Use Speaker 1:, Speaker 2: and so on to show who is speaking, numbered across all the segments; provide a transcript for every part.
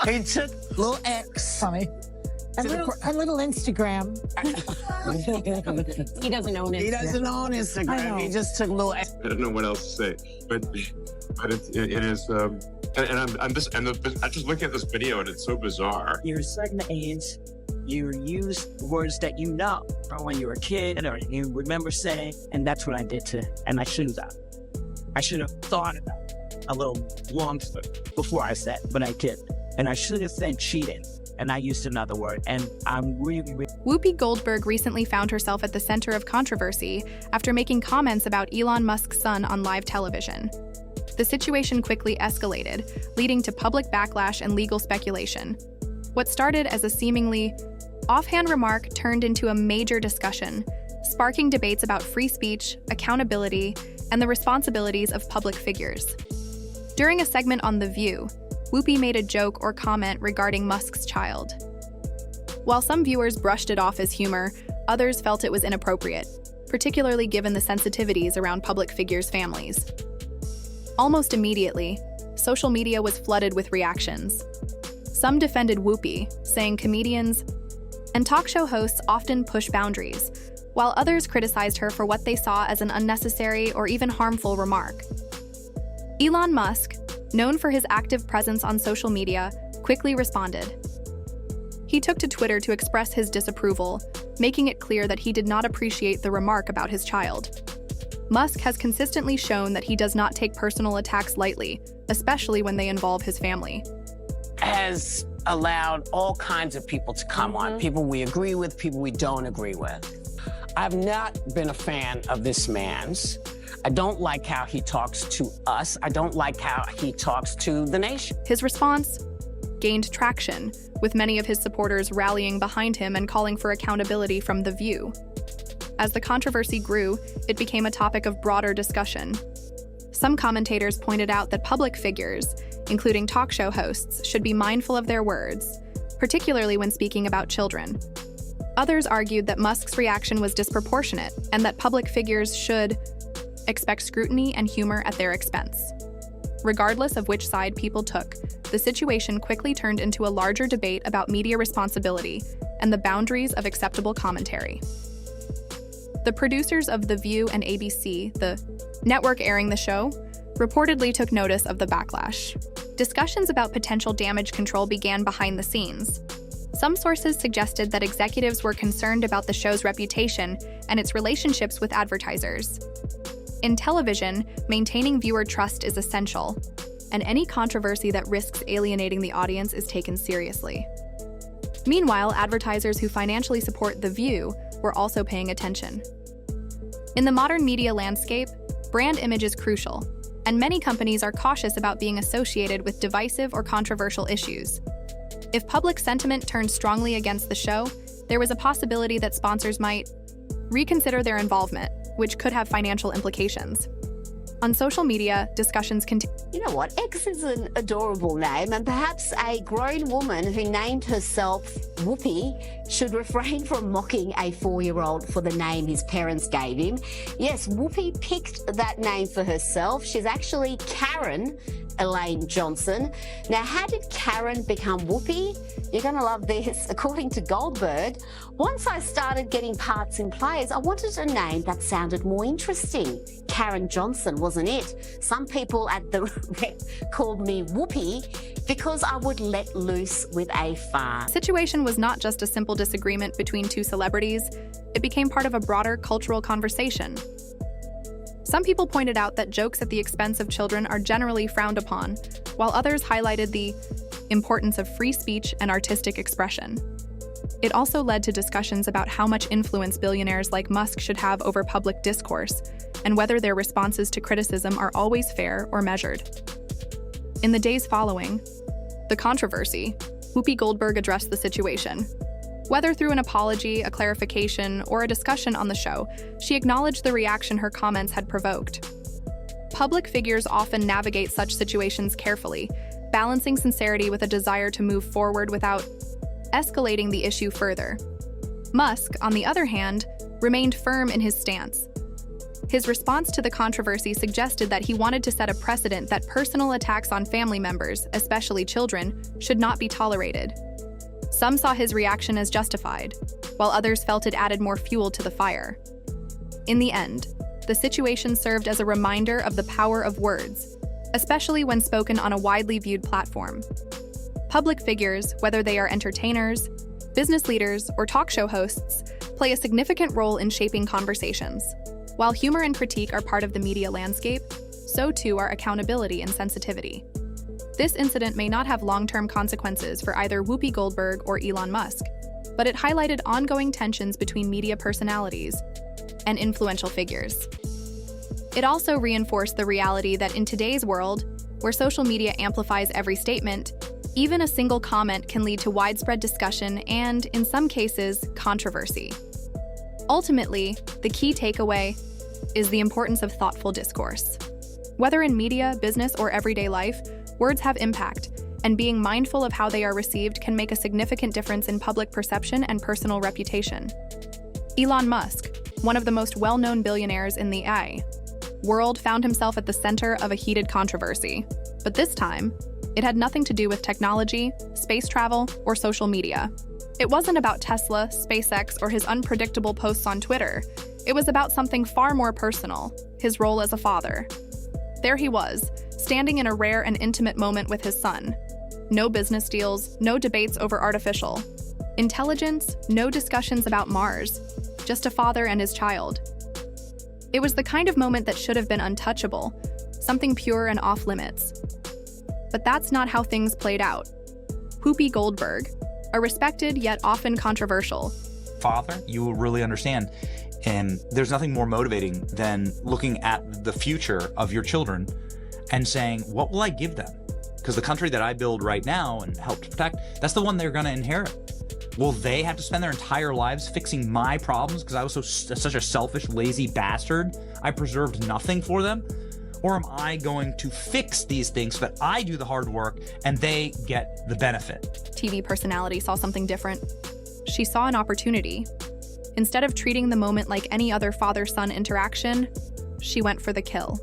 Speaker 1: He took little X.
Speaker 2: Funny. A little Instagram.
Speaker 3: He doesn't own it.
Speaker 1: He doesn't own Instagram. He just took little X.
Speaker 4: I don't know what else to say, but it is, and I'm just looking at this video and it's so bizarre.
Speaker 1: You're a certain age, you use words that you know from when you were a kid or you remember saying, and that's what I did and I shouldn't have. I should have thought about it a little longer before I said, but I did. And I should have said cheating, and I used another word, and I'm really...
Speaker 5: Whoopi Goldberg recently found herself at the center of controversy after making comments about Elon Musk's son on live television. The situation quickly escalated, leading to public backlash and legal speculation. What started as a seemingly offhand remark turned into a major discussion, sparking debates about free speech, accountability, and the responsibilities of public figures. During a segment on The View, Whoopi made a joke or comment regarding Musk's child. While some viewers brushed it off as humor, others felt it was inappropriate, particularly given the sensitivities around public figures' families. Almost immediately, social media was flooded with reactions. Some defended Whoopi, saying comedians and talk show hosts often push boundaries, while others criticized her for what they saw as an unnecessary or even harmful remark. Elon Musk, known for his active presence on social media, quickly responded. He took to Twitter to express his disapproval, making it clear that he did not appreciate the remark about his child. Musk has consistently shown that he does not take personal attacks lightly, especially when they involve his family.
Speaker 1: Has allowed all kinds of people to come on, people we agree with, people we don't agree with. I've not been a fan of this man's. I don't like how he talks to us. I don't like how he talks to the nation.
Speaker 5: His response gained traction, with many of his supporters rallying behind him and calling for accountability from The View. As the controversy grew, it became a topic of broader discussion. Some commentators pointed out that public figures, including talk show hosts, should be mindful of their words, particularly when speaking about children. Others argued that Musk's reaction was disproportionate and that public figures should expect scrutiny and humor at their expense. Regardless of which side people took, the situation quickly turned into a larger debate about media responsibility and the boundaries of acceptable commentary. The producers of The View and ABC, the network airing the show, reportedly took notice of the backlash. Discussions about potential damage control began behind the scenes. Some sources suggested that executives were concerned about the show's reputation and its relationships with advertisers. In television, maintaining viewer trust is essential, and any controversy that risks alienating the audience is taken seriously. Meanwhile, advertisers who financially support The View were also paying attention. In the modern media landscape, brand image is crucial, and many companies are cautious about being associated with divisive or controversial issues. If public sentiment turned strongly against the show, there was a possibility that sponsors might reconsider their involvement, which could have financial implications. On social media, discussions continue.
Speaker 3: You know what? X is an adorable name, and perhaps a grown woman who named herself Whoopi should refrain from mocking a 4-year-old for the name his parents gave him. Yes, Whoopi picked that name for herself. She's actually Karen Elaine Johnson. Now, how did Karen become Whoopi? You're going to love this. According to Goldberg, once I started getting parts in plays, I wanted a name that sounded more interesting. Karen Johnson wasn't it. Some people at the rep called me Whoopi because I would let loose with a fart.
Speaker 5: The situation was not just a simple disagreement between two celebrities. It became part of a broader cultural conversation. Some people pointed out that jokes at the expense of children are generally frowned upon, while others highlighted the importance of free speech and artistic expression. It also led to discussions about how much influence billionaires like Musk should have over public discourse, and whether their responses to criticism are always fair or measured. In the days following the controversy, Whoopi Goldberg addressed the situation. Whether through an apology, a clarification, or a discussion on the show, she acknowledged the reaction her comments had provoked. Public figures often navigate such situations carefully, balancing sincerity with a desire to move forward without escalating the issue further. Musk, on the other hand, remained firm in his stance. His response to the controversy suggested that he wanted to set a precedent that personal attacks on family members, especially children, should not be tolerated. Some saw his reaction as justified, while others felt it added more fuel to the fire. In the end, the situation served as a reminder of the power of words, especially when spoken on a widely viewed platform. Public figures, whether they are entertainers, business leaders, or talk show hosts, play a significant role in shaping conversations. While humor and critique are part of the media landscape, so too are accountability and sensitivity. This incident may not have long-term consequences for either Whoopi Goldberg or Elon Musk, but it highlighted ongoing tensions between media personalities and influential figures. It also reinforced the reality that in today's world, where social media amplifies every statement, even a single comment can lead to widespread discussion and, in some cases, controversy. Ultimately, the key takeaway is the importance of thoughtful discourse. Whether in media, business, or everyday life, words have impact, and being mindful of how they are received can make a significant difference in public perception and personal reputation. Elon Musk, one of the most well-known billionaires in the AI world, found himself at the center of a heated controversy. But this time, it had nothing to do with technology, space travel, or social media. It wasn't about Tesla, SpaceX, or his unpredictable posts on Twitter. It was about something far more personal, his role as a father. There he was, standing in a rare and intimate moment with his son. No business deals, no debates over artificial intelligence, no discussions about Mars, just a father and his child. It was the kind of moment that should have been untouchable, something pure and off-limits. But that's not how things played out. Whoopi Goldberg, a respected yet often controversial
Speaker 6: father, you will really understand. And there's nothing more motivating than looking at the future of your children and saying, what will I give them? Because the country that I build right now and help to protect, that's the one they're going to inherit. Will they have to spend their entire lives fixing my problems because I was such a selfish, lazy bastard? I preserved nothing for them? Or am I going to fix these things so that I do the hard work and they get the benefit?
Speaker 5: TV personality saw something different. She saw an opportunity. Instead of treating the moment like any other father-son interaction, she went for the kill.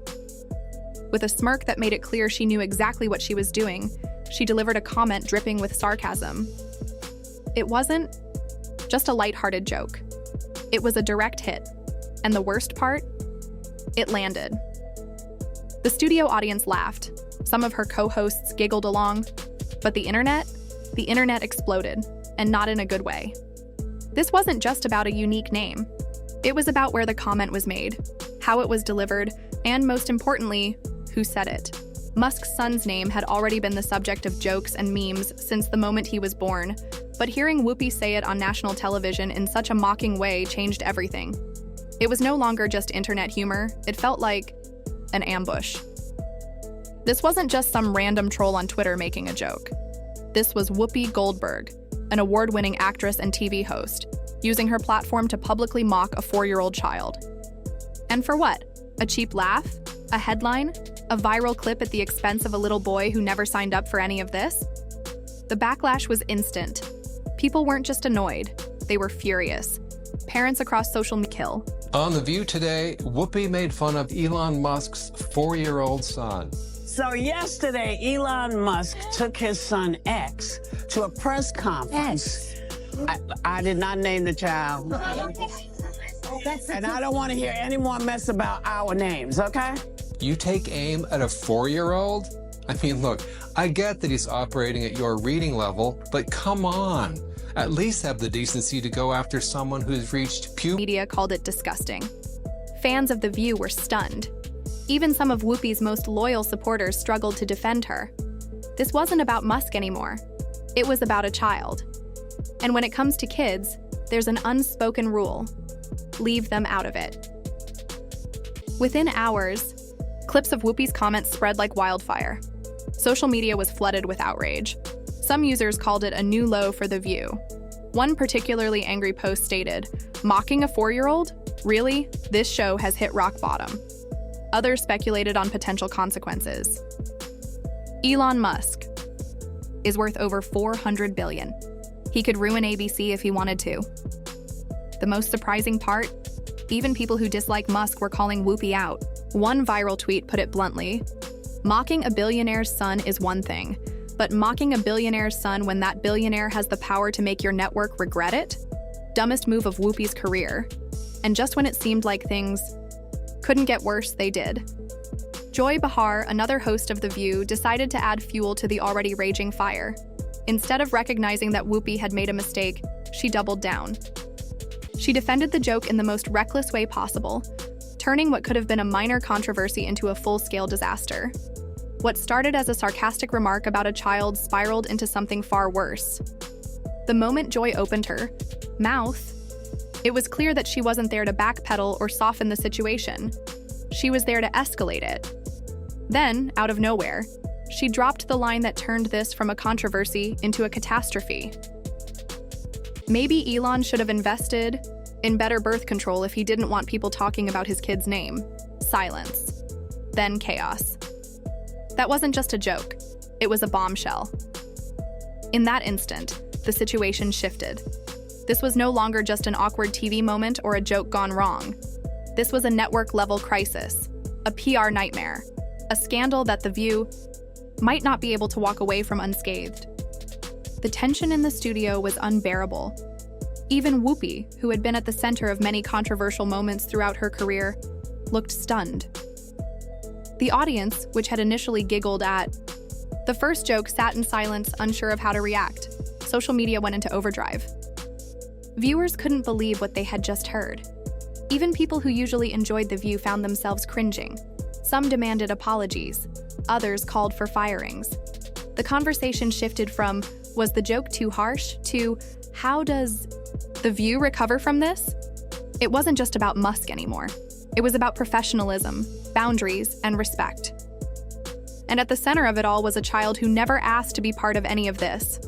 Speaker 5: With a smirk that made it clear she knew exactly what she was doing, she delivered a comment dripping with sarcasm. It wasn't just a lighthearted joke. It was a direct hit. And the worst part? It landed. The studio audience laughed. Some of her co-hosts giggled along. But the internet exploded, and not in a good way. This wasn't just about a unique name. It was about where the comment was made, how it was delivered, and most importantly, who said it. Musk's son's name had already been the subject of jokes and memes since the moment he was born, but hearing Whoopi say it on national television in such a mocking way changed everything. It was no longer just internet humor, it felt like an ambush. This wasn't just some random troll on Twitter making a joke. This was Whoopi Goldberg, an award-winning actress and TV host, using her platform to publicly mock a 4-year-old child. And for what? A cheap laugh? A headline? A viral clip at the expense of a little boy who never signed up for any of this? The backlash was instant. People weren't just annoyed, they were furious. Parents across social media kill.
Speaker 7: On The View today, Whoopi made fun of Elon Musk's 4-year-old son.
Speaker 8: So yesterday, Elon Musk took his son X to a press conference. I did not name the child. And I don't want to hear any more mess about our names, okay?
Speaker 7: You take aim at a 4-year-old? I mean, look, I get that he's operating at your reading level, but come on. At least have the decency to go after someone who's reached puberty.
Speaker 5: Media called it disgusting. Fans of The View were stunned. Even some of Whoopi's most loyal supporters struggled to defend her. This wasn't about Musk anymore. It was about a child. And when it comes to kids, there's an unspoken rule. Leave them out of it. Within hours, clips of Whoopi's comments spread like wildfire. Social media was flooded with outrage. Some users called it a new low for The View. One particularly angry post stated, "Mocking a 4-year-old? Really? This show has hit rock bottom." Others speculated on potential consequences. Elon Musk is worth over $400 billion. He could ruin ABC if he wanted to. The most surprising part? Even people who dislike Musk were calling Whoopi out. One viral tweet put it bluntly: "Mocking a billionaire's son is one thing, but mocking a billionaire's son when that billionaire has the power to make your network regret it? Dumbest move of Whoopi's career." And just when it seemed like things couldn't get worse, they did. Joy Behar, another host of The View, decided to add fuel to the already raging fire. Instead of recognizing that Whoopi had made a mistake, she doubled down. She defended the joke in the most reckless way possible, turning what could have been a minor controversy into a full-scale disaster. What started as a sarcastic remark about a child spiraled into something far worse. The moment Joy opened her mouth, it was clear that she wasn't there to backpedal or soften the situation. She was there to escalate it. Then, out of nowhere, she dropped the line that turned this from a controversy into a catastrophe. Maybe Elon should have invested in better birth control if he didn't want people talking about his kid's name. Silence. Then chaos. That wasn't just a joke. It was a bombshell. In that instant, the situation shifted. This was no longer just an awkward TV moment or a joke gone wrong. This was a network-level crisis, a PR nightmare, a scandal that The View might not be able to walk away from unscathed. The tension in the studio was unbearable. Even Whoopi, who had been at the center of many controversial moments throughout her career, looked stunned. The audience, which had initially giggled at the first joke, sat in silence, unsure of how to react. Social media went into overdrive. Viewers couldn't believe what they had just heard. Even people who usually enjoyed The View found themselves cringing. Some demanded apologies. Others called for firings. The conversation shifted from, was the joke too harsh, to, how does The View recover from this? It wasn't just about Musk anymore. It was about professionalism, boundaries, and respect. And at the center of it all was a child who never asked to be part of any of this.